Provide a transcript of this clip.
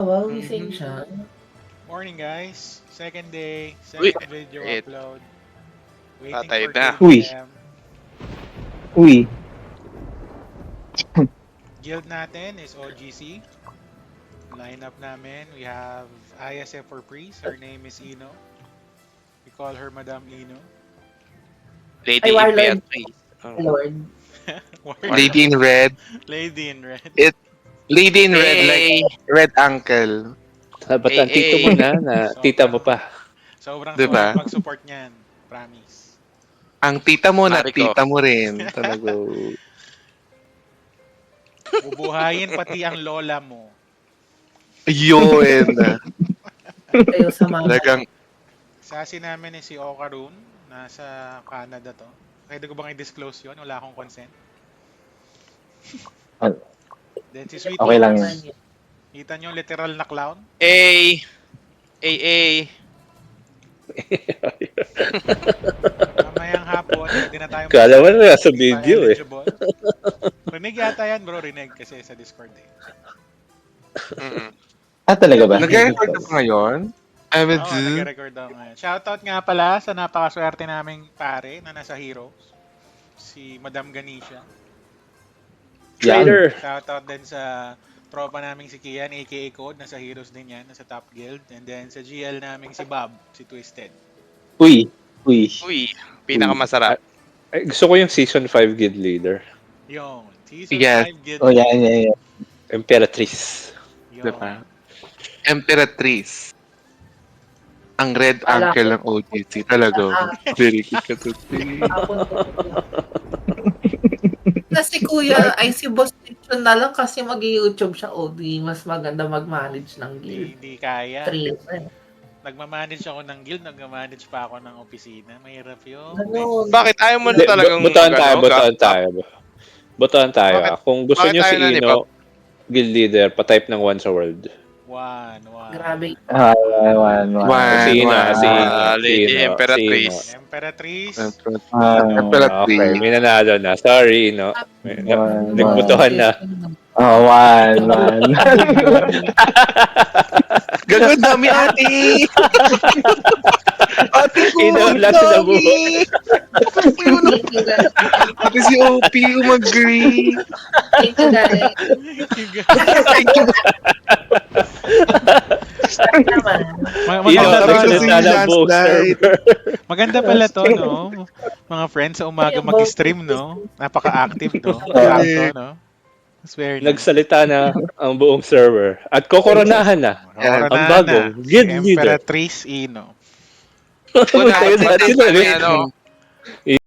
Wow, gising siya. Morning guys. Second day, Uy, second video wait. upload. Waiting Tatay for na. Uy. KBM. Uy. Guild natin is OGC. Lineup namin, we have ISF for Priest. Her name is Ino. We call her Madam Ino. Lady Ay, Warlord. Beatrice. Oh. Lord. Lady in red. Lady in red. Lady in red like Hey! red uncle. Ba't ang tito mo na tita mo pa. Sobrang Diba? solid mag-support niyan. Promise. Ang tita mo na Mariko. tita mo rin. Talaga. Bubuhayin pati ang lola mo. Yun. Kayo sa mga... Talagang, Sasi namin is si Okarun. Nasa Canada to. Pwede ko bang i-disclose yun? Wala akong consent. Ano? Then si Sweet Okay lang Lotus. yun. Kita nyo literal na clown? Hey! Hey! Mamayang hapon, hindi na tayo Kala mo na nasa video eh. eligible. Rinig yata yan bro, rinig kasi sa Discord eh. Mm-mm. Talaga ba? nag-record ako ngayon? Oo, Ahmed nag-record ako ngayon. Shoutout nga pala sa napakaswerte naming pare na nasa Heroes. Si Madam Ganisha. Trader. Shoutout din sa tropa naming si Kian, aka Code. Nasa Heroes din yan, nasa Top Guild. And then sa GL naming si Bob, si Twisted. Uy. Uy. Uy, pinakamasarap. Ay, gusto ko yung season 5 guild leader. Yung Season Yes. 5 Guild. Oh, yan. Emperatrice. Yung, Diba? Emperatrice. Ang red Wala uncle ng OGC. Talaga. Very good ka to see. Kasi kuya, ay si Boss Nixon na lang kasi mag-YouTube siya. O, di mas maganda mag-manage ng guild. Hindi kaya. Three. Nagmamanage ako ng guild, nagmamanage pa ako ng opisina. Mahirap yun. Ganun. Bakit ayaw mo na Hindi, talagang... Botohan tayo, ano, botohan tayo. Botohan tayo. Bakit? Kung gusto Bakit nyo si tayo na ni Ino, guild leader, patype ng once a world. One. Grabe. One. Si Ino, One. si Ino. Lady si Ino, Emperatrice. si Ino. Emperatrice. Emperatrice. Okay, may nanalo na. Sorry, Ino. Nagbotohan na. Oh, one. Gagawin dami ate! Ate ko! Ino, ang wala dami! sinabuhay. Ate si OP, umag-agree. Thank you, guys. Thank you. Naman. Ino, Maganda, Sabi ko to, si no? nagsalita buong Landslide. server. Maganda pala to, no? Mga friends sa umaga mag-stream, no? Napaka-active, no? Sakto, no? Swear na. Nagsalita na ang buong server. At kokoronahan na. Corona Ang bagong na. guild Si leader. Emperatrice Ino. Una, Tayo natin ano, ulit. ano,